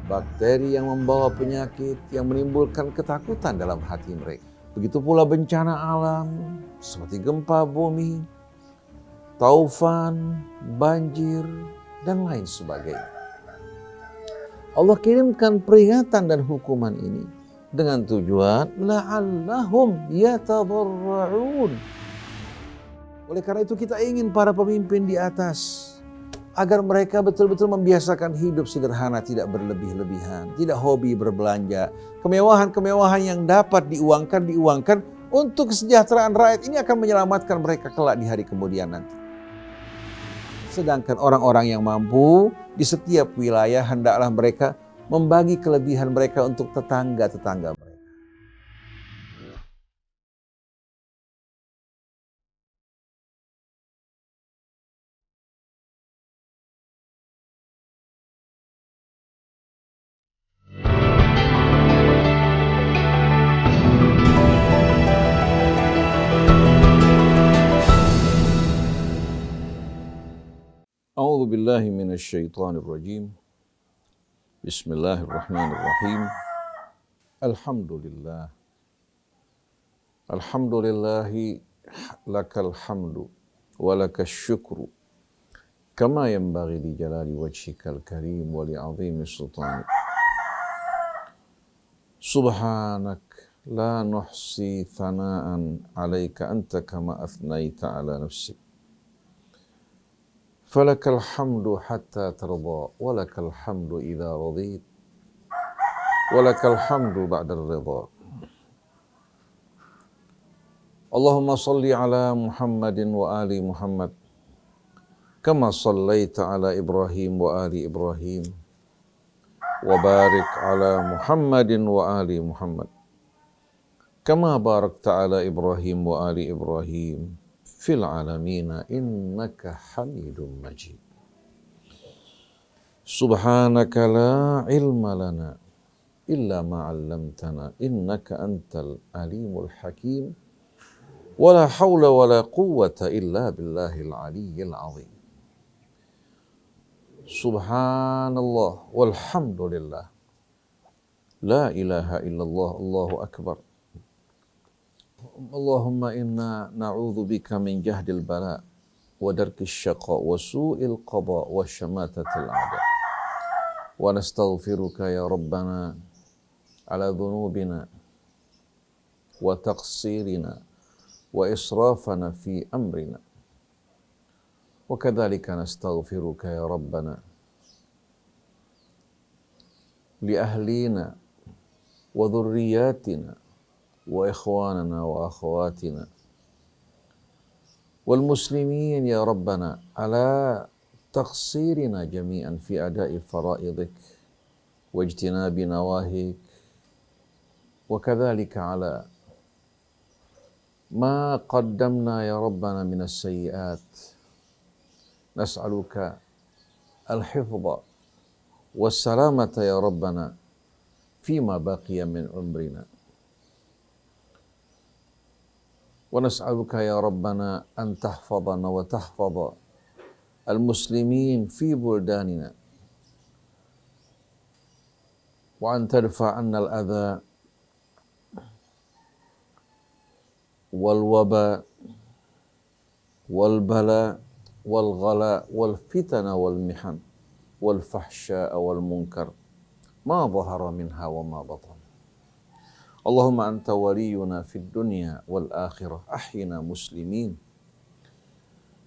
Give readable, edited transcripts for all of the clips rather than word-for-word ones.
bakteri yang membawa penyakit yang menimbulkan ketakutan dalam hati mereka. Begitu pula bencana alam seperti gempa bumi, taufan, banjir, dan lain sebagainya. Allah kirimkan peringatan dan hukuman ini dengan tujuan la'allahum yatadarra'un. Oleh karena itu kita ingin para pemimpin di atas agar mereka betul-betul membiasakan hidup sederhana, tidak berlebih-lebihan, tidak hobi berbelanja. Kemewahan-kemewahan yang dapat diuangkan untuk kesejahteraan rakyat ini akan menyelamatkan mereka kelak di hari kemudian nanti. Sedangkan orang-orang yang mampu di setiap wilayah hendaklah mereka membagi kelebihan mereka untuk tetangga-tetangga mereka. A'udzu billahi minasyaitonir rajim. Bismillahirrahmanirrahim. Alhamdulillah. Alhamdulillahi lakal hamdu wa lakas syukru kama yanbaghi li jalali wajhikal karim wa li 'azimi sultanik. Subhanak la nuhsi thana'an 'alaika anta kama athnaita 'ala nafsik. Falakal hamdu hatta tarda, walakal hamdu idza radit, walakal hamdu ba'da ridha. Allahumma salli ala Muhammadin wa ali Muhammad kama sallaita ala Ibrahim wa ali Ibrahim wa barik ala Muhammadin wa ali Muhammad kama barakta ala Ibrahim wa ali Ibrahim fil alamina innaka hamidun majid. Subhanaka la ilma lana illa ma 'allamtana innaka antal alimul hakim wa la hawla wa la quwwata illa billahil aliyyil azim. Subhanallah walhamdulillah la ilaha illallah Allahu akbar. Allahumma inna na'udzu bika min jahdil bala wa darkis syaqa wa su'il qada wa syamatatil a'da. Wa nastaghfiruka ya Rabbana ala dhunubina wa taqsirina wa israfana fi amrina. Wa kadzalika nastaghfiruka ya Rabbana li ahlina wa dhurriyyatina wa ikhwanana wa akhawatina wal muslimin ya Rabbana ala taqsirina jami'an fi ada'i faraidik wa ijtinabi nawahik wa kadzalika ala ma qaddamna ya Rabbana minas sayyi'at. Nas'aluka al-hifdha was-salamata ya Rabbana fima baqiya min umrina. Wa nas'aluka ya Rabbana an tahfadhana wa tahfadha al-muslimin fi buldanina wa an tadfa 'anna al-adha wal waba wal bala wal ghala wal fitana wal mihan wal fahsya wal munkar ma dhahara minha wa ma batan. Allahumma anta waliyuna fid dunya wal akhirah, ahyina muslimin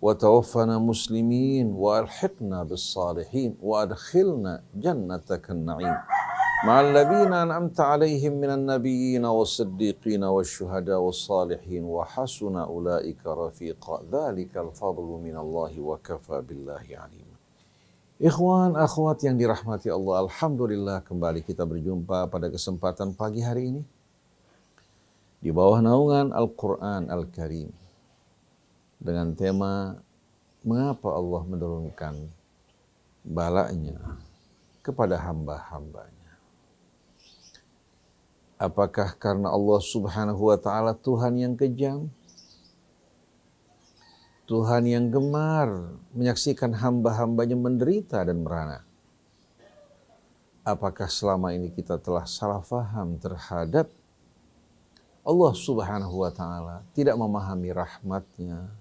wa tawaffana muslimin wa alhiqna bis salihin wa adkhilna jannatakan na'im ma'al ladzina an'amta 'alaihim minan nabiyyin was-siddiqin wasyuhada was-salihin wa hasuna ulaika rafiqa. Dzalikal fadlu minallahi wa kafa billahi 'alim. Ikhwan, akhwat yang dirahmati Allah, alhamdulillah kembali kita berjumpa pada kesempatan pagi hari ini di bawah naungan Al-Quran Al-Karim dengan tema mengapa Allah menurunkan balanya kepada hamba-hambanya. Apakah karena Allah subhanahu wa ta'ala Tuhan yang kejam? Tuhan yang gemar menyaksikan hamba-hambanya menderita dan merana? apakah selama ini kita telah salah faham terhadap Allah Subhanahu wa ta'ala, tidak memahami rahmatnya,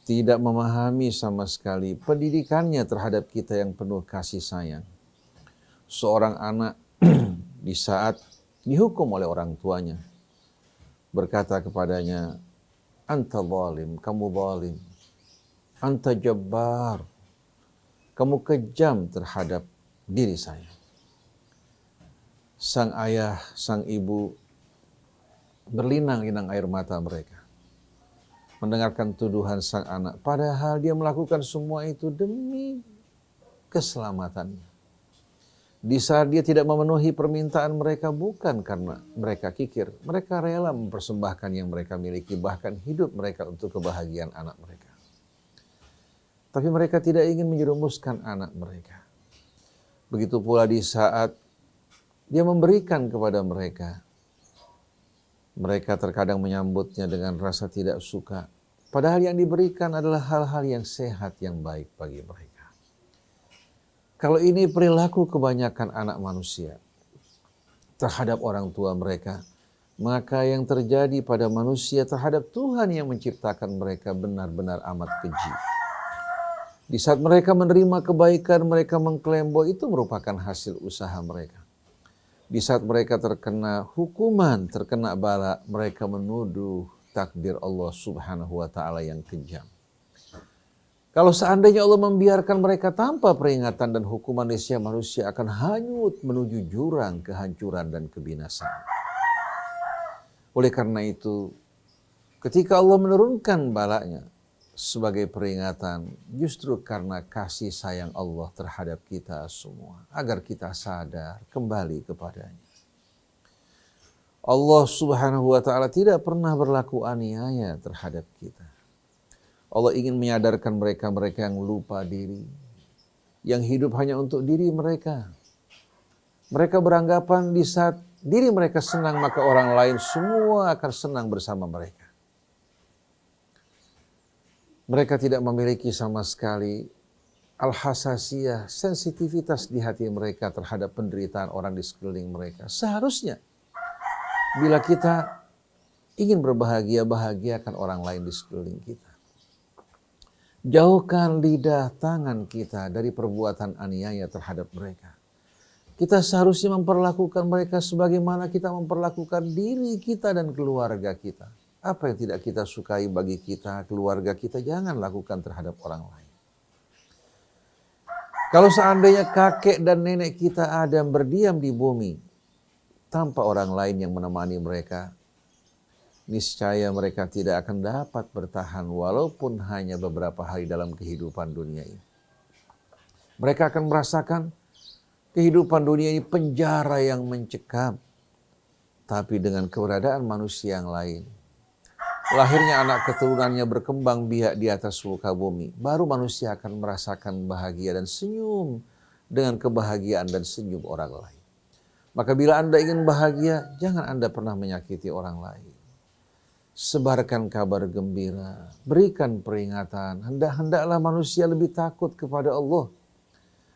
tidak memahami sama sekali pendidikannya terhadap kita yang penuh kasih sayang. Seorang anak di saat dihukum oleh orang tuanya, berkata kepadanya, anta zalim, kamu zalim, anta jabbar, kamu kejam terhadap diri saya. Sang ayah, sang ibu berlinang-linang air mata mereka mendengarkan tuduhan sang anak, padahal dia melakukan semua itu demi keselamatannya. Di saat dia tidak memenuhi permintaan mereka bukan karena mereka kikir, mereka rela mempersembahkan yang mereka miliki, bahkan hidup mereka untuk kebahagiaan anak mereka. Tapi mereka tidak ingin menjerumuskan anak mereka. Begitu pula di saat dia memberikan kepada mereka, mereka terkadang menyambutnya dengan rasa tidak suka, padahal yang diberikan adalah hal-hal yang sehat, yang baik bagi mereka. Kalau ini perilaku kebanyakan anak manusia terhadap orang tua mereka, maka yang terjadi pada manusia terhadap Tuhan yang menciptakan mereka benar-benar amat keji. Di saat mereka menerima kebaikan, mereka mengklaim bahwa itu merupakan hasil usaha mereka. Di saat mereka terkena hukuman, terkena bala, mereka menuduh takdir Allah Subhanahu wa ta'ala yang kejam. Kalau seandainya Allah membiarkan mereka tanpa peringatan dan hukuman, niscaya manusia akan hanyut menuju jurang kehancuran dan kebinasaan. Oleh karena itu, ketika Allah menurunkan balanya sebagai peringatan, justru karena kasih sayang Allah terhadap kita semua, agar kita sadar kembali kepadanya. Allah Subhanahu wa ta'ala tidak pernah berlaku aniaya terhadap kita. Allah ingin menyadarkan mereka-mereka yang lupa diri, yang hidup hanya untuk diri mereka. Mereka beranggapan di saat diri mereka senang, maka orang lain semua akan senang bersama mereka. Mereka tidak memiliki sama sekali al-hasasiyah, sensitivitas di hati mereka terhadap penderitaan orang di sekeliling mereka. Seharusnya bila kita ingin berbahagia, bahagiakan orang lain di sekeliling kita. Jauhkan lidah tangan kita dari perbuatan aniaya terhadap mereka. Kita seharusnya memperlakukan mereka sebagaimana kita memperlakukan diri kita dan keluarga kita. Apa yang tidak kita sukai bagi kita, keluarga kita, jangan lakukan terhadap orang lain. Kalau seandainya kakek dan nenek kita ada berdiam di bumi tanpa orang lain yang menemani mereka, niscaya mereka tidak akan dapat bertahan walaupun hanya beberapa hari dalam kehidupan dunia ini. Mereka akan merasakan kehidupan dunia ini penjara yang mencekam. Tapi dengan keberadaan manusia yang lain, lahirnya anak keturunannya berkembang biak di atas muka bumi, baru manusia akan merasakan bahagia dan senyum dengan kebahagiaan dan senyum orang lain. Maka bila Anda ingin bahagia, jangan Anda pernah menyakiti orang lain. Sebarkan kabar gembira, berikan peringatan. Hendaklah manusia lebih takut kepada Allah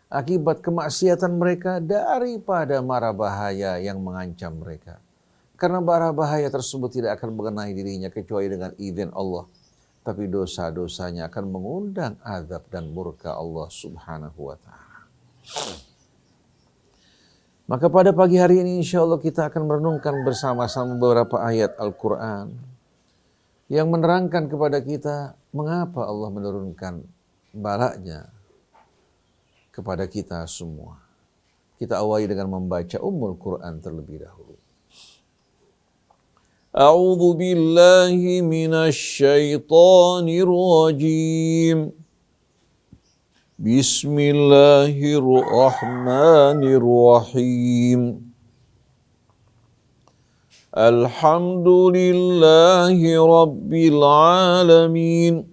akibat kemaksiatan mereka daripada mara bahaya yang mengancam mereka. Karena mara bahaya tersebut tidak akan mengenai dirinya kecuali dengan izin Allah. Tapi dosa-dosanya akan mengundang azab dan murka Allah Subhanahu wa ta'ala. Maka pada pagi hari ini insya Allah kita akan merenungkan bersama-sama beberapa ayat Al-Quran yang menerangkan kepada kita mengapa Allah menurunkan balanya kepada kita semua. Kita awali dengan membaca Ummul Quran terlebih dahulu. A'udzu billahi minasy syaithanir rajim. Bismillahirrahmanirrahim. Alhamdulillahi Rabbil Alamin.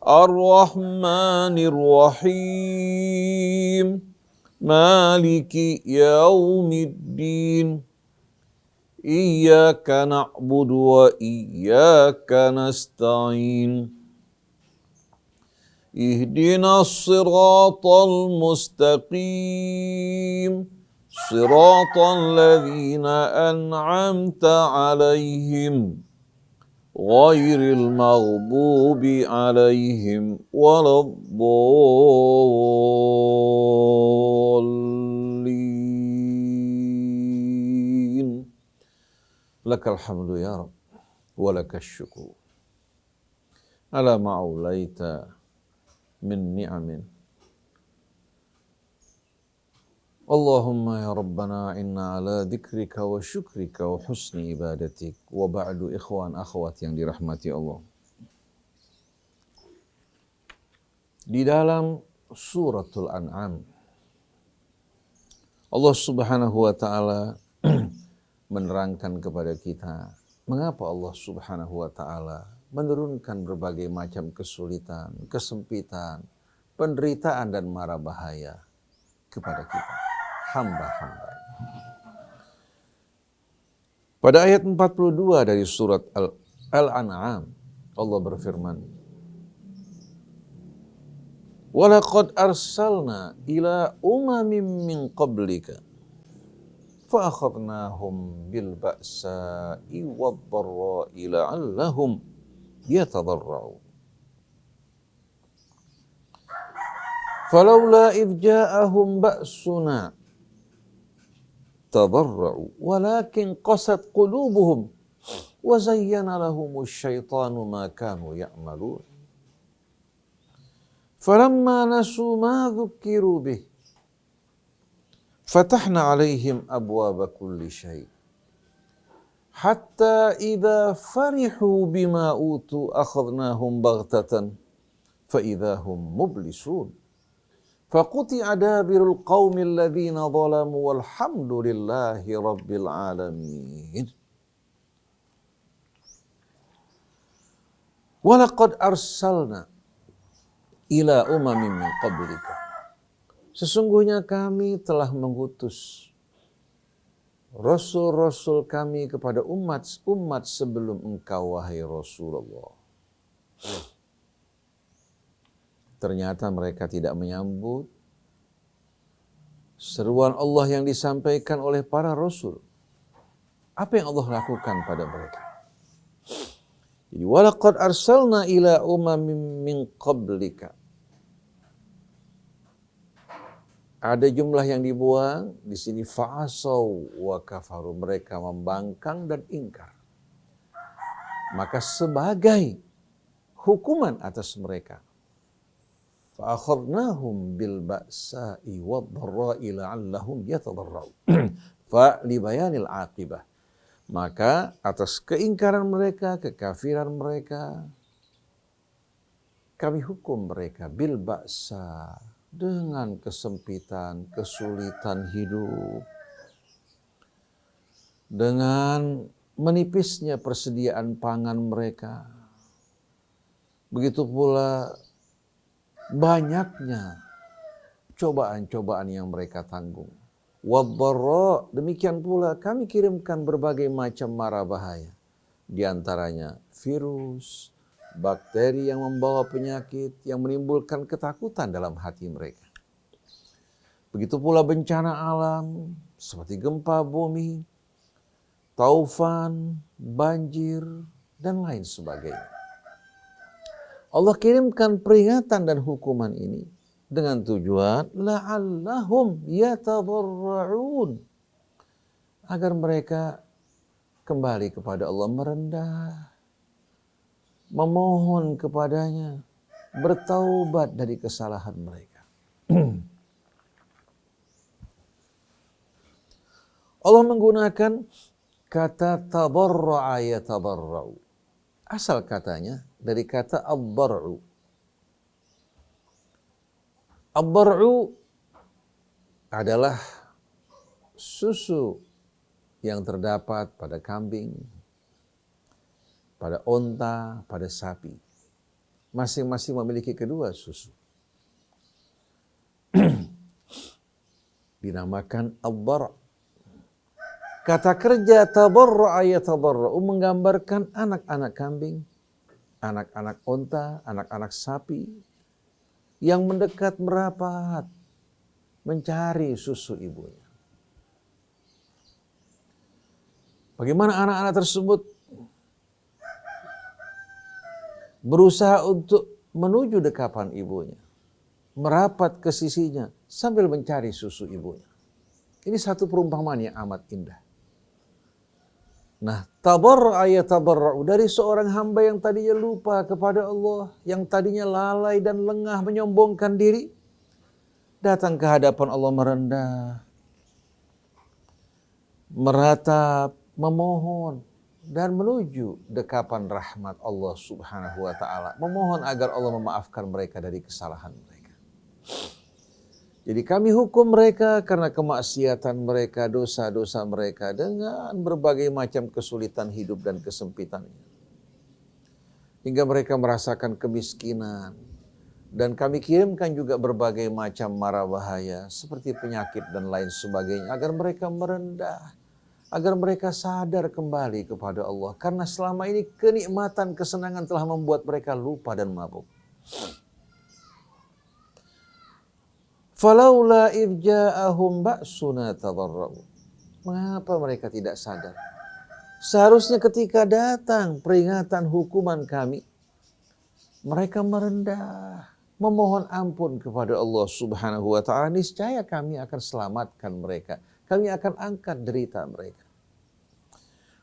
Ar-Rahmanir Rahim. Maliki Yaumiddin. Iyyaka na'budu wa iyyaka nasta'in. ihdinas siratal mustaqim siratal ladzina an'amta 'alaihim ghairil maghdubi 'alaihim waladdallin. Lakal hamdu ya Rabb wa lakas syukur ala ma'ulaita min ni'amin. Allahumma ya Rabbana inna ala dzikrika wa syukrika wa husni ibadatik. Wa ba'du, ikhwan akhwat yang dirahmati Allah. Di dalam suratul An'am, Allah Subhanahu wa ta'ala menerangkan kepada kita mengapa Allah Subhanahu wa ta'ala menurunkan berbagai macam kesulitan, kesempitan, penderitaan dan mara bahaya kepada kita, hamba-hamba. Pada ayat 42 dari surat Al-An'am, Allah berfirman, "Walaqad arsalna ila umamin min qablika فَأَخَذْنَاهُمْ بِالْبَأْسَاءِ وَالضَّرَّاءِ لَعَلَّهُمْ يَتَضَرَّعُونَ فَلَوْلَا إِذْ جَاءَهُمْ بَأْسُنَا تَضَرَّعُوا وَلَكِنْ قَسَتْ قُلُوبُهُمْ وَزَيَّنَ لَهُمُ الشَّيْطَانُ مَا كَانُوا يَعْمَلُونَ فَلَمَّا نَسُوا مَا ذُكِّرُوا بِهِ فَتَحْنَا عَلَيْهِمْ أَبْوَابَ كُلِّ شَيْءٍ حَتَّى إِذَا فَرِحُوا بِمَا أُوتُوا أَخَذْنَاهُمْ بَغْتَةً فَإِذَا هُمْ مُبْلِسُونَ فَقُطِعَ دَابِرُ الْقَوْمِ الَّذِينَ ظَلَمُوا وَالْحَمْدُ لِلَّهِ رَبِّ الْعَالَمِينَ. وَلَقَدْ أَرْسَلْنَا إِلَى أُمَمٍ مِّن قَبْلِكَ. Sesungguhnya kami telah mengutus Rasul-Rasul kami kepada umat-umat sebelum engkau, wahai Rasulullah. Ternyata mereka tidak menyambut seruan Allah yang disampaikan oleh para Rasul. Apa yang Allah lakukan pada mereka? Jadi, walaqad arsalna ila umamin min qablika. Ada jumlah yang dibuang, di sini fa'asau wa kafaru, mereka membangkang dan ingkar. Maka sebagai hukuman atas mereka, fa'akhadnahum bil ba'sa'i wad-dharra'i la'allahum yatadarra'un. Fa li bayanil aqibah. Maka atas keingkaran mereka, kekafiran mereka, kami hukum mereka bil ba'sa, dengan kesempitan, kesulitan hidup, dengan menipisnya persediaan pangan mereka. Begitu pula banyaknya cobaan-cobaan yang mereka tanggung. Wad-dharra, demikian pula kami kirimkan berbagai macam mara bahaya. Di antaranya virus, bakteri yang membawa penyakit yang menimbulkan ketakutan dalam hati mereka. Begitu pula bencana alam seperti gempa bumi, taufan, banjir, dan lain sebagainya. Allah kirimkan peringatan dan hukuman ini dengan tujuan la'allahum yatadarra'un, agar mereka kembali kepada Allah, merendah, memohon kepadanya, bertaubat dari kesalahan mereka. Allah menggunakan kata tadarra'a yatadarra'u. Asal katanya dari kata ad-dar'u. Ad-dar'u adalah susu yang terdapat pada kambing, pada onta, pada sapi. Masing-masing memiliki kedua susu. Dinamakan ad-dar'. Kata kerja tadarra'a yatadarra'u menggambarkan anak-anak kambing, anak-anak onta, anak-anak sapi yang mendekat merapat mencari susu ibunya. Bagaimana anak-anak tersebut berusaha untuk menuju dekapan ibunya, merapat ke sisinya sambil mencari susu ibunya. Ini satu perumpamaan yang amat indah. Nah, tabarra'a yatabarra'u, dari seorang hamba yang tadinya lupa kepada Allah, yang tadinya lalai dan lengah menyombongkan diri, datang ke hadapan Allah merendah, meratap, memohon, dan menuju dekapan rahmat Allah Subhanahu wa ta'ala. Memohon agar Allah memaafkan mereka dari kesalahan mereka. Jadi kami hukum mereka karena kemaksiatan mereka, dosa-dosa mereka dengan berbagai macam kesulitan hidup dan kesempitannya. Hingga mereka merasakan kemiskinan. Dan kami kirimkan juga berbagai macam mara bahaya seperti penyakit dan lain sebagainya agar mereka merendah. Agar mereka sadar kembali kepada Allah. Karena selama ini kenikmatan, kesenangan telah membuat mereka lupa dan mabuk. Falaula idja'ahum ba'suna tadarra'u. Mengapa mereka tidak sadar? Seharusnya ketika datang peringatan hukuman kami, mereka merendah, memohon ampun kepada Allah Subhanahu wa ta'ala. Niscaya kami akan selamatkan mereka. Kami akan angkat derita mereka.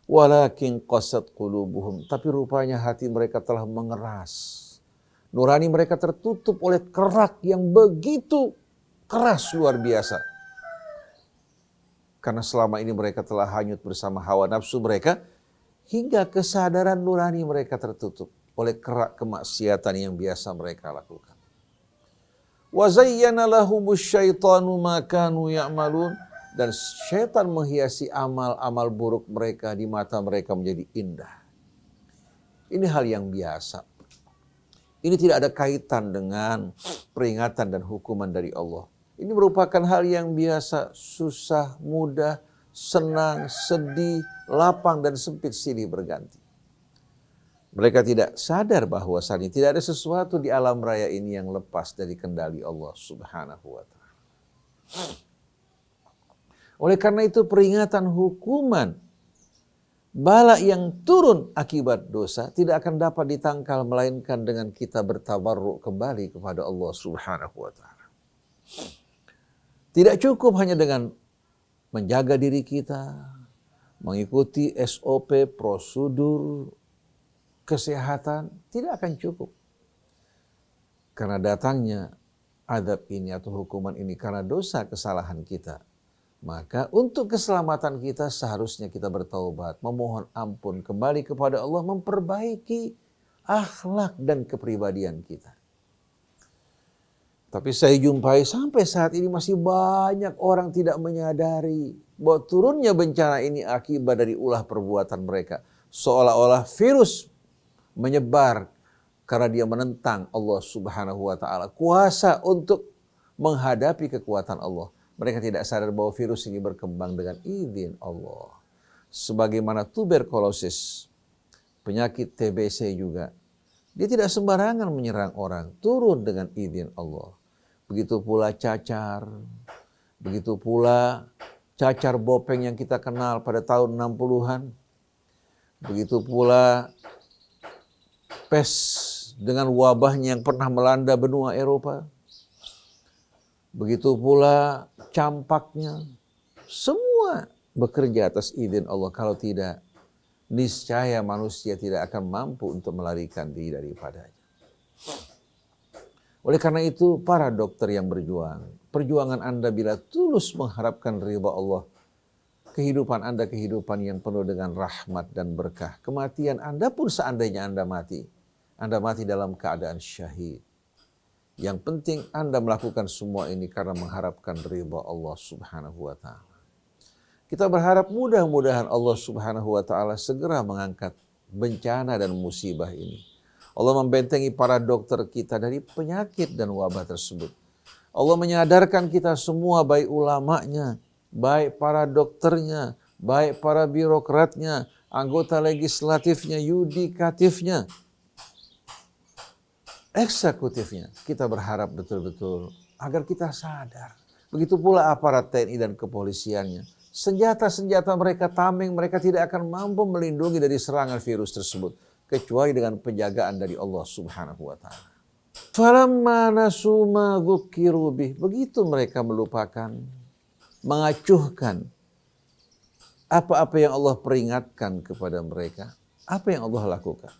Walakin qasat qulubuhum. Tapi rupanya hati mereka telah mengeras. Nurani mereka tertutup oleh kerak yang begitu keras luar biasa. Karena selama ini mereka telah hanyut bersama hawa nafsu mereka. Hingga kesadaran nurani mereka tertutup oleh kerak kemaksiatan yang biasa mereka lakukan. Wa zayyana lahumus syaitanu ma kanu ya'malun. Dan syaitan menghiasi amal-amal buruk mereka di mata mereka menjadi indah. Ini hal yang biasa. Ini tidak ada kaitan dengan peringatan dan hukuman dari Allah. Ini merupakan hal yang biasa, susah, mudah, senang, sedih, lapang dan sempit silih berganti. Mereka tidak sadar bahwasannya tidak ada sesuatu di alam raya ini yang lepas dari kendali Allah Subhanahu wa ta'ala. Oleh karena itu peringatan hukuman bala yang turun akibat dosa tidak akan dapat ditangkal melainkan dengan kita bertabarruk kembali kepada Allah Subhanahu wa ta'ala. Tidak cukup hanya dengan menjaga diri kita, mengikuti SOP, prosedur kesehatan, tidak akan cukup. Karena datangnya azab ini atau hukuman ini karena dosa kesalahan kita. Maka untuk keselamatan kita seharusnya kita bertaubat, memohon ampun, kembali kepada Allah, memperbaiki akhlak dan kepribadian kita. Tapi saya jumpai sampai saat ini masih banyak orang tidak menyadari bahwa turunnya bencana ini akibat dari ulah perbuatan mereka. Seolah-olah virus menyebar karena dia menentang Allah Subhanahu wa ta'ala. Kuasa untuk menghadapi kekuatan Allah. Mereka tidak sadar bahwa virus ini berkembang dengan izin Allah. Sebagaimana tuberkulosis, penyakit TBC juga. Dia tidak sembarangan menyerang orang, turun dengan izin Allah. Begitu pula cacar, begitu pula cacar bopeng yang kita kenal pada tahun 60-an. Begitu pula pes dengan wabahnya yang pernah melanda benua Eropa. Begitu pula campaknya. Semua bekerja atas izin Allah. Kalau tidak, niscaya manusia tidak akan mampu untuk melarikan diri daripadanya. Oleh karena itu, para dokter yang berjuang, perjuangan Anda bila tulus mengharapkan ridha Allah, kehidupan Anda kehidupan yang penuh dengan rahmat dan berkah. Kematian Anda pun seandainya Anda mati dalam keadaan syahid. Yang penting Anda melakukan semua ini karena mengharapkan ridha Allah Subhanahu wa ta'ala. Kita berharap mudah-mudahan Allah Subhanahu wa ta'ala segera mengangkat bencana dan musibah ini. Allah membentengi para dokter kita dari penyakit dan wabah tersebut. Allah menyadarkan kita semua, baik ulamanya, baik para dokternya, baik para birokratnya, anggota legislatifnya, yudikatifnya, eksekutifnya kita berharap betul-betul agar kita sadar. Begitu pula aparat TNI dan kepolisiannya. Senjata-senjata mereka tameng, mereka tidak akan mampu melindungi dari serangan virus tersebut. Kecuali dengan penjagaan dari Allah Subhanahu wa ta'ala. Falamma nasu ma dzukiru bih. Begitu mereka melupakan, mengacuhkan apa-apa yang Allah peringatkan kepada mereka. Apa yang Allah lakukan?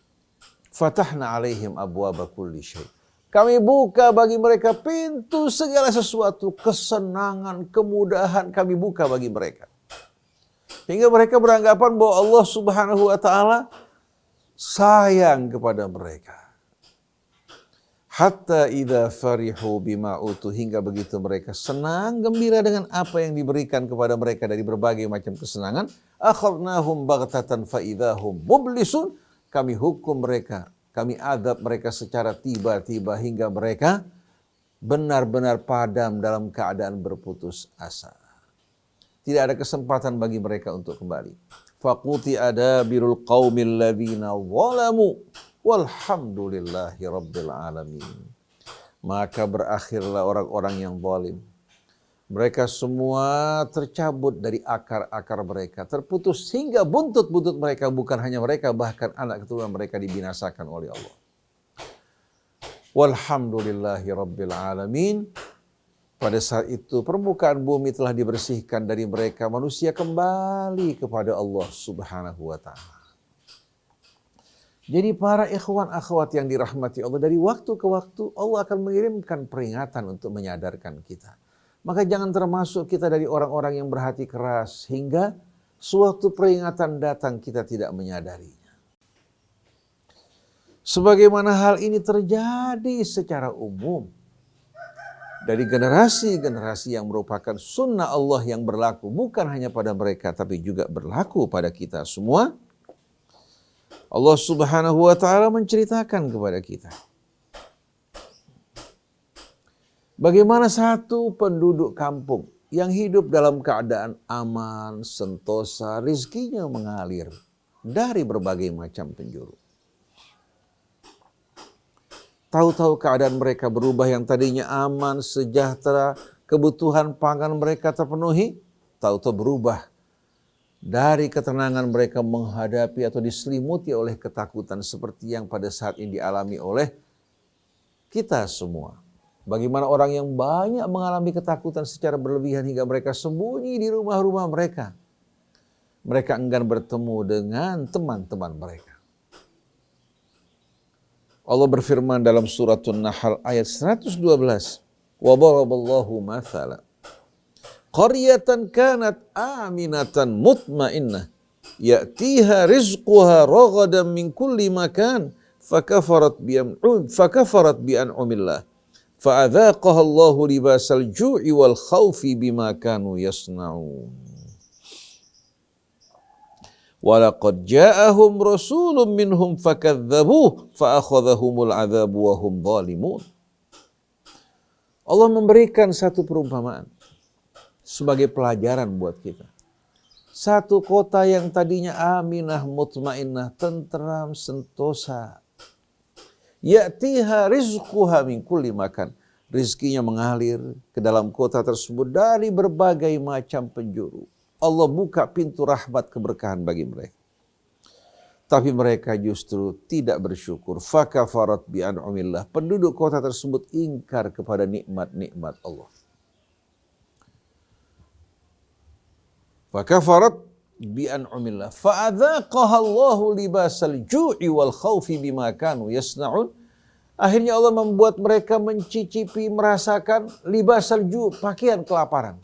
Fatahna alaihim abwaba kulli syai'. Kami buka bagi mereka pintu segala sesuatu, kesenangan, kemudahan kami buka bagi mereka. Hingga mereka beranggapan bahwa Allah Subhanahu wa ta'ala sayang kepada mereka. Hatta idza farihu bima utu, hingga begitu mereka senang gembira dengan apa yang diberikan kepada mereka dari berbagai macam kesenangan, akhadnahum baghtatan fa idzahum mublisun, kami hukum mereka, kami adab mereka secara tiba-tiba hingga mereka benar-benar padam dalam keadaan berputus asa. Tidak ada kesempatan bagi mereka untuk kembali. Faquti adabirul qaumil ladzina zalamu walhamdulillahi rabbil alamin. Maka berakhirlah orang-orang yang zalim. Mereka semua tercabut dari akar-akar mereka, terputus hingga buntut-buntut mereka, bukan hanya mereka, bahkan anak keturunan mereka dibinasakan oleh Allah. Walhamdulillahi rabbil alamin. Pada saat itu permukaan bumi telah dibersihkan dari mereka, manusia kembali kepada Allah Subhanahu wa ta'ala. Jadi para ikhwan akhwat yang dirahmati Allah, dari waktu ke waktu Allah akan mengirimkan peringatan untuk menyadarkan kita. Maka jangan termasuk kita dari orang-orang yang berhati keras hingga suatu peringatan datang kita tidak menyadarinya. Sebagaimana hal ini terjadi secara umum dari generasi-generasi yang merupakan sunnah Allah yang berlaku bukan hanya pada mereka tapi juga berlaku pada kita semua. Allah Subhanahu wa ta'ala menceritakan kepada kita bagaimana satu penduduk kampung yang hidup dalam keadaan aman, sentosa, rizkinya mengalir dari berbagai macam penjuru. Tahu-tahu keadaan mereka berubah, yang tadinya aman, sejahtera, kebutuhan pangan mereka terpenuhi, tahu-tahu berubah. Dari ketenangan mereka menghadapi atau diselimuti oleh ketakutan seperti yang pada saat ini dialami oleh kita semua. Bagaimana orang yang banyak mengalami ketakutan secara berlebihan hingga mereka sembunyi di rumah-rumah mereka. Mereka enggan bertemu dengan teman-teman mereka. Allah berfirman dalam surat An-Nahl ayat 112. Wa daraballahu mathala qaryatan kanat aminatan mutmainnah ya'tiha rizquha ragadan min kulli makan fakafarat bi an'amillah fa'adzaqaha Allahu libasal ju'i wal khaufi bima kanu yasna'un. Walaqad ja'ahum rasulun minhum fakadzabuh fa'akhadhahumul 'adzabu wa hum zalimun. Allah memberikan satu perumpamaan sebagai pelajaran buat kita. Satu kota yang tadinya aminah, mutmainnah, tentram, sentosa. Ya'tiha rizquha min kulli makan. Rizkinya mengalir ke dalam kota tersebut dari berbagai macam penjuru. Allah buka pintu rahmat keberkahan bagi mereka. Tapi mereka justru tidak bersyukur. Fakafarat bi an'amillah. Penduduk kota tersebut ingkar kepada nikmat-nikmat Allah. Fakafarat bi an'amillah. Fa'adzaqaha Allahu libasal ju'i wal khaufi bima kanu yasna'un. Akhirnya Allah membuat mereka mencicipi, merasakan libasal ju', pakaian kelaparan.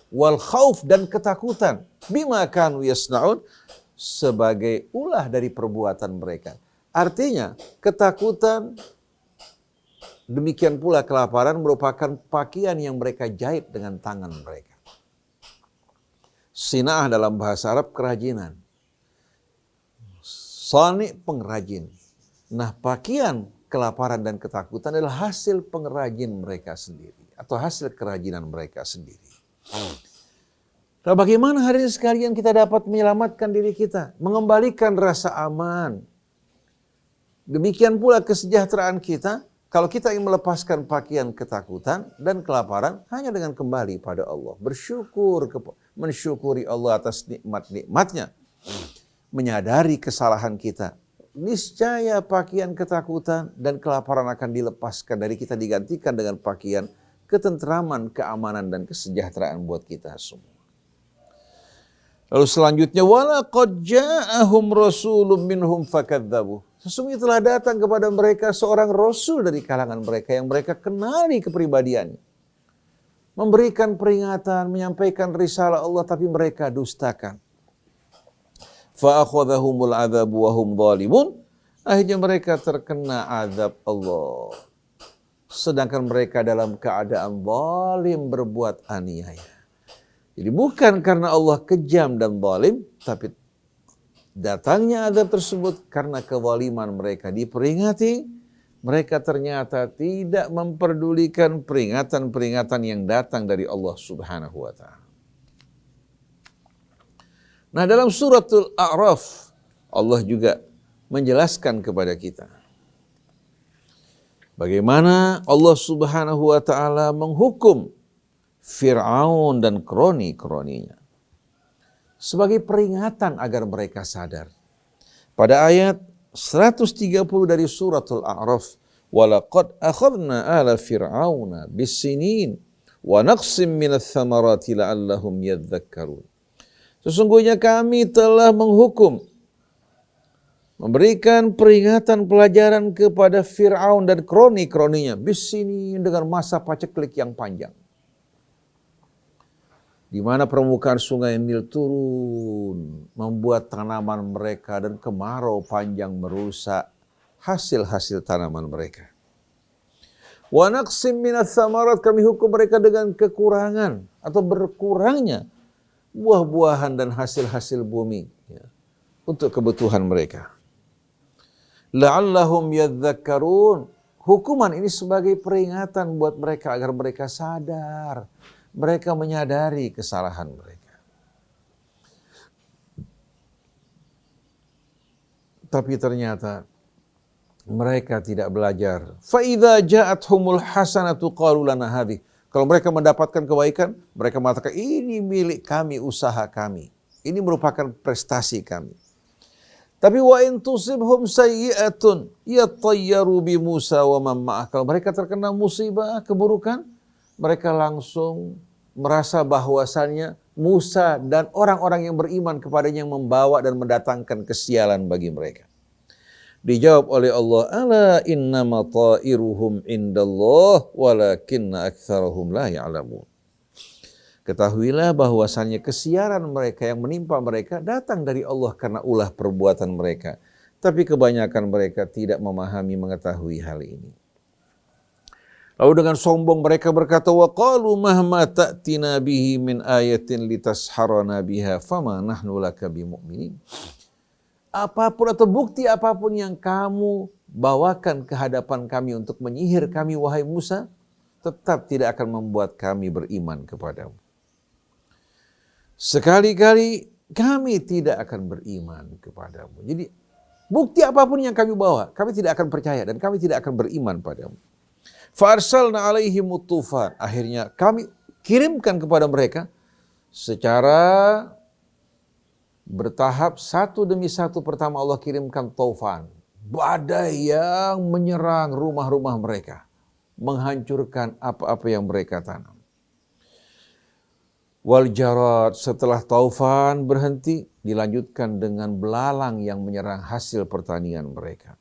Wal khauf, dan ketakutan, bima kanu yasnaun, sebagai ulah dari perbuatan mereka. Artinya ketakutan demikian pula kelaparan merupakan pakaian yang mereka jahit dengan tangan mereka. Sina'ah dalam bahasa Arab kerajinan. Sani pengrajin. Nah, pakaian kelaparan dan ketakutan adalah hasil pengrajin mereka sendiri atau hasil kerajinan mereka sendiri. Nah, bagaimana hari ini sekalian kita dapat menyelamatkan diri kita, mengembalikan rasa aman, demikian pula kesejahteraan kita Kalau kita ingin melepaskan pakaian ketakutan dan kelaparan hanya dengan kembali pada Allah. Mensyukuri Allah atas nikmat-nikmatnya. Menyadari kesalahan kita. Niscaya pakaian ketakutan dan kelaparan akan dilepaskan dari kita, digantikan dengan pakaian ketentraman, keamanan, dan kesejahteraan buat kita semua. Lalu selanjutnya, walaqad ja'ahum rasulun minhum fakadzabuh. Sesungguhnya telah datang kepada mereka seorang rasul dari kalangan mereka yang mereka kenali kepribadiannya. Memberikan peringatan, menyampaikan risalah Allah, tapi mereka dustakan. Fa'akhadhahumul adzabu wa hum zalimun. Akhirnya mereka terkena azab Allah. Sedangkan mereka dalam keadaan zalim, berbuat aniaya. Jadi bukan karena Allah kejam dan zalim, tapi datangnya azab tersebut karena kezaliman mereka. Diperingati, mereka ternyata tidak memperdulikan peringatan-peringatan yang datang dari Allah Subhanahu wa ta'ala. Nah, dalam suratul A'raf, Allah juga menjelaskan kepada kita bagaimana Allah Subhanahu wa ta'ala menghukum Fir'aun dan kroni-kroninya sebagai peringatan agar mereka sadar. Pada ayat 130 dari suratul A'raf, walaqad akhadna ala fir'auna bis-sinin wa naqsim minats tsamarati la'allahum yadhakkarun. Sesungguhnya kami telah menghukum, memberikan peringatan pelajaran kepada Fir'aun dan kroni-kroninya bis-sinin, dengan masa paceklik yang panjang. Di mana permukaan sungai Nil turun, membuat tanaman mereka, dan kemarau panjang merusak hasil-hasil tanaman mereka. Wa naqsim minats tsamarat, kami hukum mereka dengan kekurangan atau berkurangnya buah-buahan dan hasil-hasil bumi, ya, untuk kebutuhan mereka. La'allahum yadhakkarun. Hukuman ini sebagai peringatan buat mereka agar mereka sadar. Mereka menyadari kesalahan mereka. Tapi ternyata mereka tidak belajar. Fa idza ja'atuhumul hasanatu qalu lana hadhihi. Kalau mereka mendapatkan kebaikan, mereka mengatakan ini milik kami, usaha kami. Ini merupakan prestasi kami. Tapi wa in tusibhum sayyi'atun yatayyaru bi Musa wa man ma'ah. Kalau mereka terkena musibah, keburukan, mereka langsung merasa bahwasannya Musa dan orang-orang yang beriman kepadanya yang membawa dan mendatangkan kesialan bagi mereka. Dijawab oleh Allah, ala innama ta'iruhum indallah walakinna aktsarahum la ya'lamun. Ketahuilah bahwasannya kesialan mereka yang menimpa mereka datang dari Allah karena ulah perbuatan mereka. Tapi kebanyakan mereka tidak memahami, mengetahui hal ini. Lalu dengan sombong mereka berkata, wa qalu mahma ta'tina bihi min ayatin litasharana biha fama nahnu laka bimu'minin. Apapun atau bukti apapun yang kamu bawakan ke hadapan kami untuk menyihir kami, wahai Musa, tetap tidak akan membuat kami beriman kepadamu. Sekali-kali kami tidak akan beriman kepadamu. Jadi bukti apapun yang kami bawa, kami tidak akan percaya dan kami tidak akan beriman padamu. Farsalna alaihimut tufan. Akhirnya kami kirimkan kepada mereka secara bertahap, satu demi satu. Pertama Allah kirimkan taufan, badai yang menyerang rumah-rumah mereka, menghancurkan apa-apa yang mereka tanam. Wal jarad, setelah taufan berhenti, dilanjutkan dengan belalang yang menyerang hasil pertanian mereka.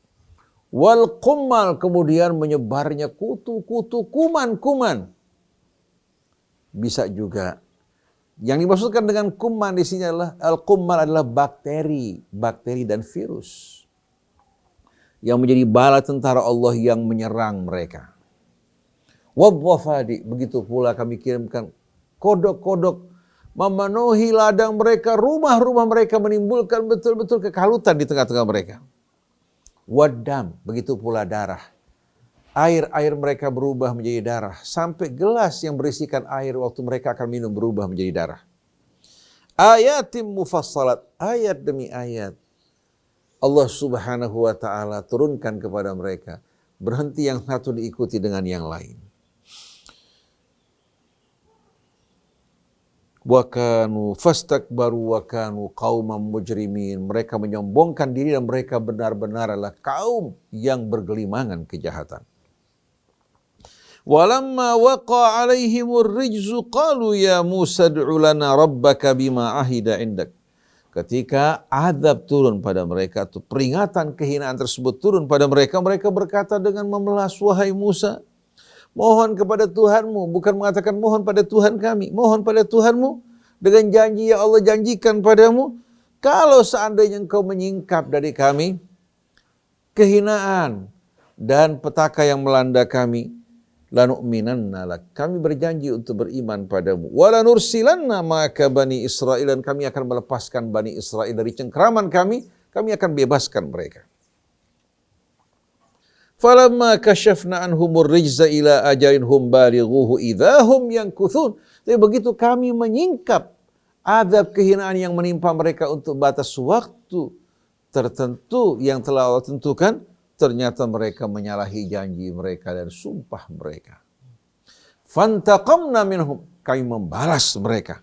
Wal qummal, kemudian menyebarnya kutu-kutu, kuman-kuman. Bisa juga. Yang dimaksudkan dengan kuman di sini adalah al-qummal adalah bakteri dan virus yang menjadi bala tentara Allah yang menyerang mereka. Wadhafadi, begitu pula kami kirimkan kodok-kodok memenuhi ladang mereka, rumah-rumah mereka, menimbulkan betul-betul kekalutan di tengah-tengah mereka. Wadam, begitu pula darah. Air mereka berubah menjadi darah. Sampai gelas yang berisikan air waktu mereka akan minum berubah menjadi darah. Ayatim mufassalat, ayat demi ayat. Allah Subhanahu wa ta'ala turunkan kepada mereka. Berhenti yang satu diikuti dengan yang lain. Wa kanu fastakbaru wa kanu qauman mujrimin. Mereka menyombongkan diri dan mereka benar-benar adalah kaum yang bergelimangan kejahatan. Walamma waqa alaihimur rijzu qalu ya Musa ad'u lana rabbaka bima ahida indak. Ketika azab turun pada mereka, atau peringatan kehinaan tersebut turun pada mereka, mereka berkata dengan memelas, wahai Musa, mohon kepada Tuhanmu, bukan mengatakan mohon pada Tuhan kami, mohon pada Tuhanmu dengan janji yang Allah janjikan padamu, kalau seandainya engkau menyingkap dari kami kehinaan dan petaka yang melanda kami, lanu'minanna lak, kami berjanji untuk beriman padamu, walanursilanna ma'aka bani Israil, dan kami akan melepaskan Bani Israel dari cengkraman kami akan bebaskan mereka. Falamma kashafna anhumur rijza ila ajalin hum balighuhu idahum yankuthun. Tapi begitu kami menyingkap azab kehinaan yang menimpa mereka untuk batas waktu tertentu yang telah Allah tentukan, ternyata mereka menyalahi janji mereka dan sumpah mereka. Fantaqamna minhum, kami membalas mereka.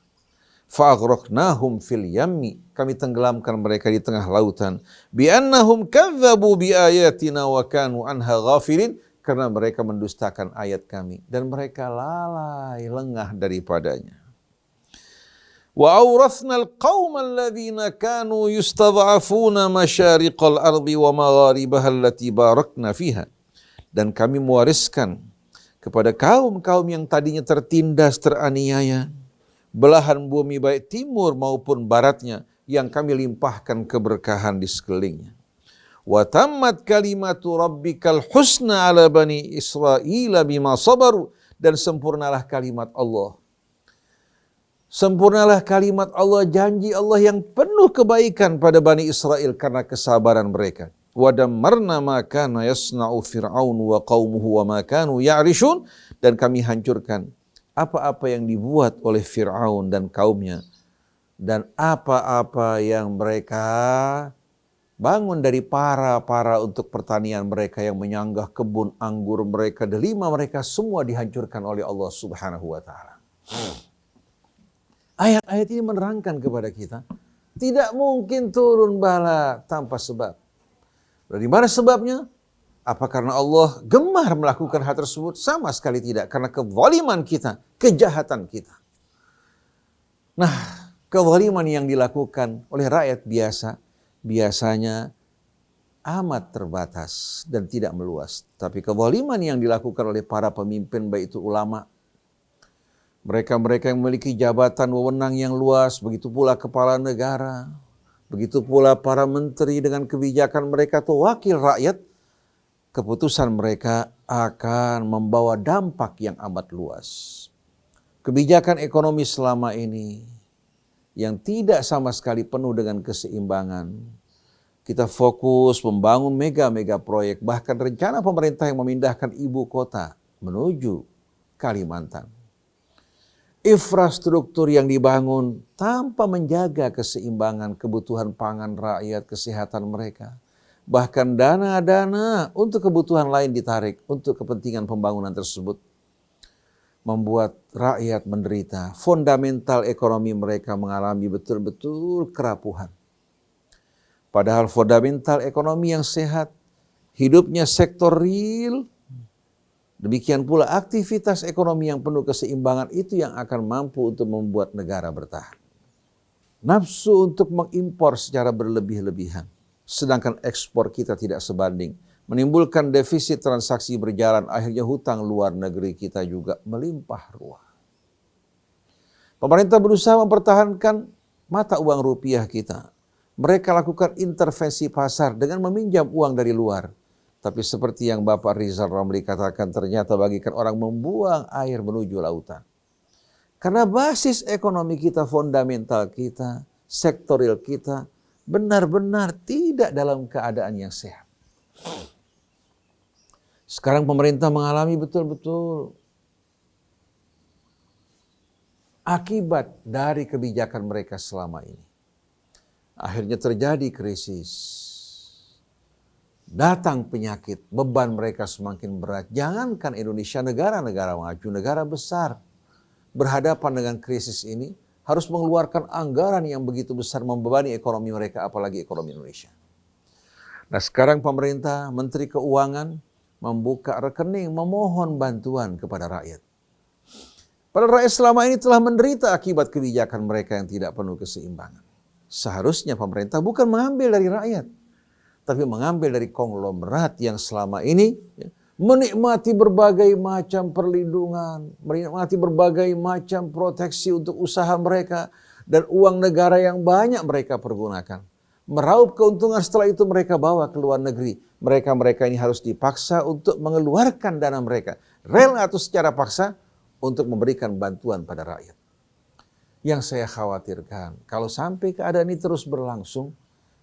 Fa'aghraqnahum fil yammi, kami tenggelamkan mereka di tengah lautan. Bi'annahum kadzabu biayatina wa kanu anha ghafilin, karena mereka mendustakan ayat kami dan mereka lalai lengah daripadanya. Wa awrathna al-qauma alladhina kanu yustad'afuna masyariqal ardi wa magharibaha allati barakna fiha, dan kami mewariskan kepada kaum-kaum yang tadinya tertindas, teraniaya, belahan bumi baik timur maupun baratnya yang kami limpahkan keberkahan di sekelilingnya. Wa tammat kalimatu rabbikal husna ala bani Israila bima sabaru, dan sempurnalah kalimat Allah. Sempurnalah kalimat Allah, janji Allah yang penuh kebaikan pada Bani Israel karena kesabaran mereka. Wa dammarna ma kana yasna'u fir'aun wa qaumuhu wa ma kanu ya'rishun, dan kami hancurkan apa-apa yang dibuat oleh Fir'aun dan kaumnya, dan apa-apa yang mereka bangun dari para untuk pertanian mereka yang menyanggah kebun anggur mereka, delima mereka, semua dihancurkan oleh Allah Subhanahu wa ta'ala. Ayat-ayat ini menerangkan kepada kita, tidak mungkin turun bala tanpa sebab. Dari mana sebabnya? Apa karena Allah gemar melakukan hal tersebut? Sama sekali tidak, karena kezaliman kita, kejahatan kita. Nah, kezaliman yang dilakukan oleh rakyat biasa, biasanya amat terbatas dan tidak meluas. Tapi kezaliman yang dilakukan oleh para pemimpin, baik itu ulama, mereka-mereka yang memiliki jabatan wewenang yang luas, begitu pula kepala negara, begitu pula para menteri dengan kebijakan mereka atau wakil rakyat, keputusan mereka akan membawa dampak yang amat luas. Kebijakan ekonomi selama ini yang tidak sama sekali penuh dengan keseimbangan. Kita fokus membangun mega-mega proyek, bahkan rencana pemerintah yang memindahkan ibu kota menuju Kalimantan. Infrastruktur yang dibangun tanpa menjaga keseimbangan kebutuhan pangan rakyat, kesehatan mereka. Bahkan dana-dana untuk kebutuhan lain ditarik untuk kepentingan pembangunan tersebut. Membuat rakyat menderita. Fundamental ekonomi mereka mengalami betul-betul kerapuhan. Padahal fundamental ekonomi yang sehat, hidupnya sektor real, demikian pula aktivitas ekonomi yang penuh keseimbangan, itu yang akan mampu untuk membuat negara bertahan. Nafsu untuk mengimpor secara berlebih-lebihan, sedangkan ekspor kita tidak sebanding, menimbulkan defisit transaksi berjalan, akhirnya hutang luar negeri kita juga melimpah ruah. Pemerintah berusaha mempertahankan mata uang rupiah kita. Mereka lakukan intervensi pasar dengan meminjam uang dari luar. Tapi seperti yang Bapak Rizal Ramli katakan, ternyata bagikan orang membuang air menuju lautan. Karena basis ekonomi kita, fundamental kita, sektorial kita, benar-benar tidak dalam keadaan yang sehat. Sekarang pemerintah mengalami betul-betul akibat dari kebijakan mereka selama ini. Akhirnya terjadi krisis. datang penyakit, beban mereka semakin berat. Jangankan Indonesia, negara-negara maju, negara besar berhadapan dengan krisis ini harus mengeluarkan anggaran yang begitu besar membebani ekonomi mereka, apalagi ekonomi Indonesia. Nah sekarang pemerintah, Menteri Keuangan membuka rekening, memohon bantuan kepada rakyat. Padahal rakyat selama ini telah menderita akibat kebijakan mereka yang tidak penuh keseimbangan. Seharusnya pemerintah bukan mengambil dari rakyat, tapi mengambil dari konglomerat yang selama ini menikmati berbagai macam perlindungan, menikmati berbagai macam proteksi untuk usaha mereka, dan uang negara yang banyak mereka pergunakan. Meraup keuntungan, setelah itu mereka bawa ke luar negeri. Mereka-mereka ini harus dipaksa untuk mengeluarkan dana mereka, rela atau secara paksa, untuk memberikan bantuan pada rakyat. Yang saya khawatirkan, kalau sampai keadaan ini terus berlangsung,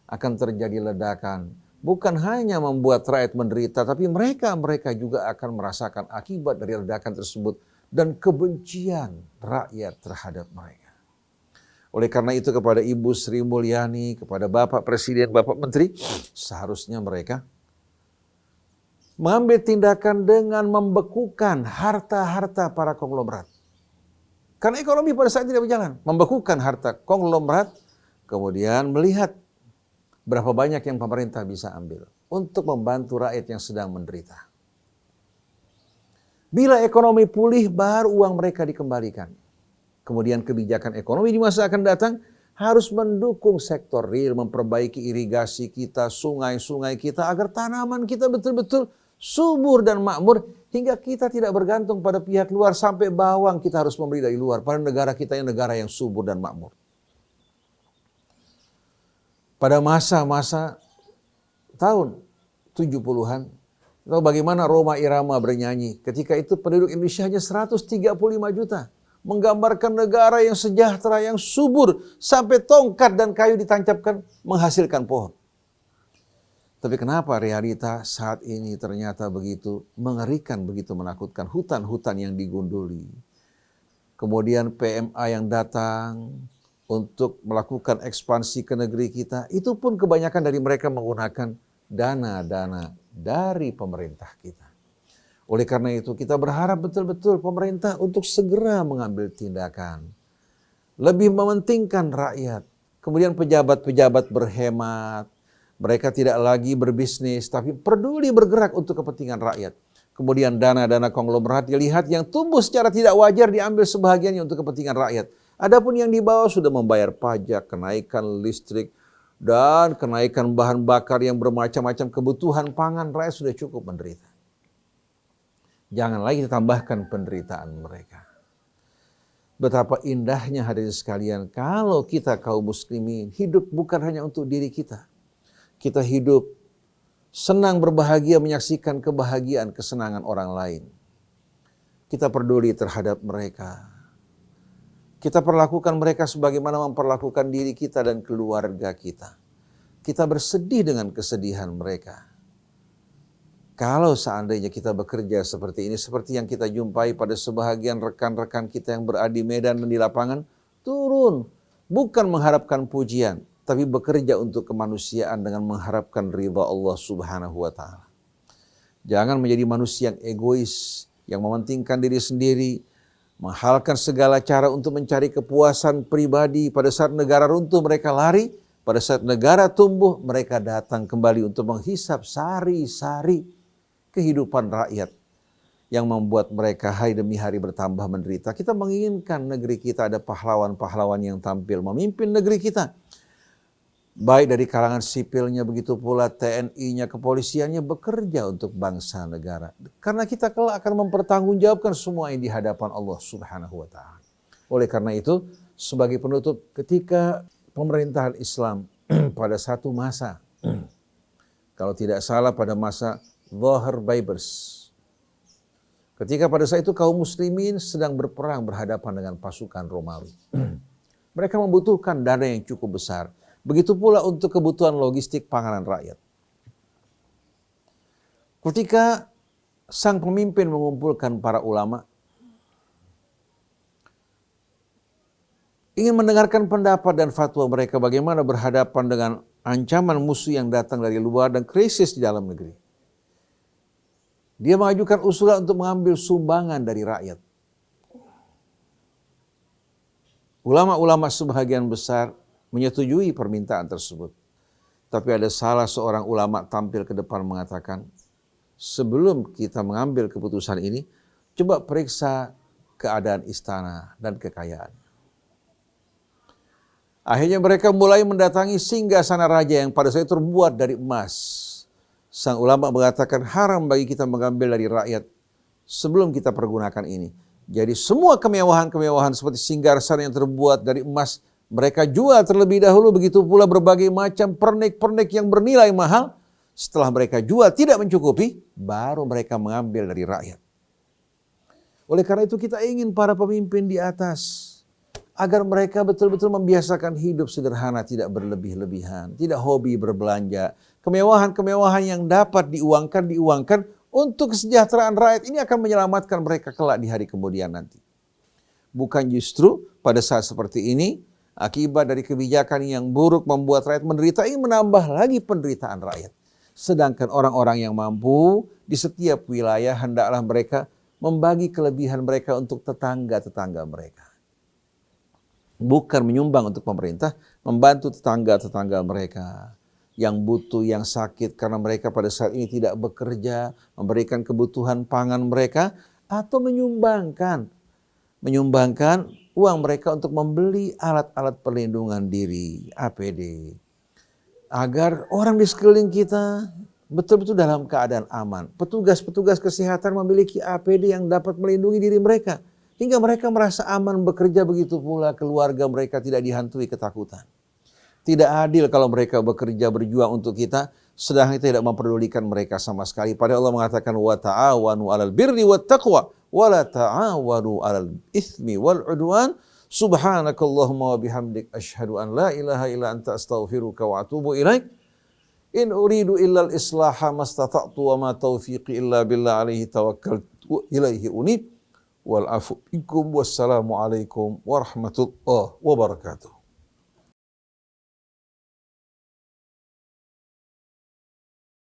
akan terjadi ledakan. Bukan hanya membuat rakyat menderita, tapi mereka juga akan merasakan akibat dari ledakan tersebut dan kebencian rakyat terhadap mereka. Oleh karena itu kepada Ibu Sri Mulyani, kepada Bapak Presiden, Bapak Menteri, seharusnya mereka mengambil tindakan dengan membekukan harta-harta para konglomerat. Karena ekonomi pada saat tidak berjalan. Membekukan harta konglomerat, kemudian melihat berapa banyak yang pemerintah bisa ambil untuk membantu rakyat yang sedang menderita. Bila ekonomi pulih, baru uang mereka dikembalikan. Kemudian kebijakan ekonomi di masa akan datang harus mendukung sektor real, memperbaiki irigasi kita, sungai-sungai kita, agar tanaman kita betul-betul subur dan makmur, hingga kita tidak bergantung pada pihak luar sampai bawang kita harus membeli dari luar, pada negara kita yang negara yang subur dan makmur. Pada masa-masa tahun 70-an, tahu bagaimana Rhoma Irama bernyanyi. Ketika itu penduduk Indonesia hanya 135 juta. Menggambarkan negara yang sejahtera, yang subur, sampai tongkat dan kayu ditancapkan menghasilkan pohon. Tapi kenapa realita saat ini ternyata begitu mengerikan, begitu menakutkan. Hutan-hutan yang digunduli. Kemudian PMA yang datang untuk melakukan ekspansi ke negeri kita. Itu pun kebanyakan dari mereka menggunakan dana-dana dari pemerintah kita. Oleh karena itu kita berharap betul-betul pemerintah untuk segera mengambil tindakan. Lebih mementingkan rakyat. Kemudian pejabat-pejabat berhemat. Mereka tidak lagi berbisnis, tapi peduli bergerak untuk kepentingan rakyat. Kemudian dana-dana konglomerat dilihat yang tumbuh secara tidak wajar diambil sebahagiannya untuk kepentingan rakyat. Adapun yang di bawah sudah membayar pajak, kenaikan listrik, dan kenaikan bahan bakar yang bermacam-macam kebutuhan pangan, rakyat sudah cukup menderita. Jangan lagi ditambahkan penderitaan mereka. Betapa indahnya hadirin sekalian kalau kita kaum muslimin hidup bukan hanya untuk diri kita. Kita hidup senang berbahagia menyaksikan kebahagiaan, kesenangan orang lain. Kita peduli terhadap mereka. Kita perlakukan mereka sebagaimana memperlakukan diri kita dan keluarga kita. Kita bersedih dengan kesedihan mereka. Kalau seandainya kita bekerja seperti ini, seperti yang kita jumpai pada sebahagian rekan-rekan kita yang berada di medan dan di lapangan, turun. Bukan mengharapkan pujian, tapi bekerja untuk kemanusiaan dengan mengharapkan ridha Allah Subhanahu wa Ta'ala. Jangan menjadi manusia yang egois, yang mementingkan diri sendiri, menghalalkan segala cara untuk mencari kepuasan pribadi. Pada saat negara runtuh mereka lari, pada saat negara tumbuh mereka datang kembali untuk menghisap sari-sari kehidupan rakyat yang membuat mereka hari demi hari bertambah menderita. Kita menginginkan negeri kita ada pahlawan-pahlawan yang tampil memimpin negeri kita. Baik dari kalangan sipilnya, begitu pula TNI-nya, kepolisiannya bekerja untuk bangsa negara. Karena kita kelak akan mempertanggungjawabkan semua yang di hadapan Allah Subhanahu wa Ta'ala. Oleh karena itu, sebagai penutup, ketika pemerintahan Islam pada satu masa, kalau tidak salah pada masa Zohar Baibers, ketika pada saat itu kaum muslimin sedang berperang berhadapan dengan pasukan Romawi. Mereka membutuhkan dana yang cukup besar. Begitu pula untuk kebutuhan logistik panganan rakyat. Ketika sang pemimpin mengumpulkan para ulama, ingin mendengarkan pendapat dan fatwa mereka bagaimana berhadapan dengan ancaman musuh yang datang dari luar dan krisis di dalam negeri. Dia mengajukan usulan untuk mengambil sumbangan dari rakyat. Ulama-ulama sebahagian besar menyetujui permintaan tersebut. Tapi ada salah seorang ulama tampil ke depan mengatakan, sebelum kita mengambil keputusan ini, coba periksa keadaan istana dan kekayaan. Akhirnya mereka mulai mendatangi singgasana raja yang pada saat itu terbuat dari emas. Sang ulama mengatakan haram bagi kita mengambil dari rakyat sebelum kita pergunakan ini. Jadi semua kemewahan-kemewahan seperti singgasana yang terbuat dari emas, mereka jual terlebih dahulu, begitu pula berbagai macam pernik-pernik yang bernilai mahal. Setelah mereka jual tidak mencukupi, baru mereka mengambil dari rakyat. Oleh karena itu kita ingin para pemimpin di atas, agar mereka betul-betul membiasakan hidup sederhana, tidak berlebih-lebihan, tidak hobi berbelanja. Kemewahan-kemewahan yang dapat diuangkan untuk kesejahteraan rakyat ini akan menyelamatkan mereka kelak di hari kemudian nanti. Bukan justru pada saat seperti ini, akibat dari kebijakan yang buruk membuat rakyat menderita, ini menambah lagi penderitaan rakyat. Sedangkan orang-orang yang mampu di setiap wilayah hendaklah mereka membagi kelebihan mereka untuk tetangga-tetangga mereka. Bukan menyumbang untuk pemerintah, membantu tetangga-tetangga mereka yang butuh, yang sakit karena mereka pada saat ini tidak bekerja, memberikan kebutuhan pangan mereka, atau menyumbangkan uang mereka untuk membeli alat-alat perlindungan diri, APD. Agar orang di sekeliling kita betul-betul dalam keadaan aman. Petugas-petugas kesehatan memiliki APD yang dapat melindungi diri mereka. Hingga mereka merasa aman bekerja, begitu pula keluarga mereka tidak dihantui ketakutan. Tidak adil kalau mereka bekerja berjuang untuk kita, sedang kita tidak memperdulikan mereka sama sekali. Padahal Allah mengatakan, wa ta'awanu 'alal birri wat taqwa wa la ta'awanu 'alal itsmi wal 'udwan. Subhanakallahumma wa bihamdik asyhadu an la ilaha illa anta astaghfiruka wa atubu ilaik. In uridu illal islaha mastata'tu wa ma taufiqi illa billah alaihi tawakkaltu ilaihi unib. Wal afu minkum wassalamu alaikum warahmatullahi wabarakatuh.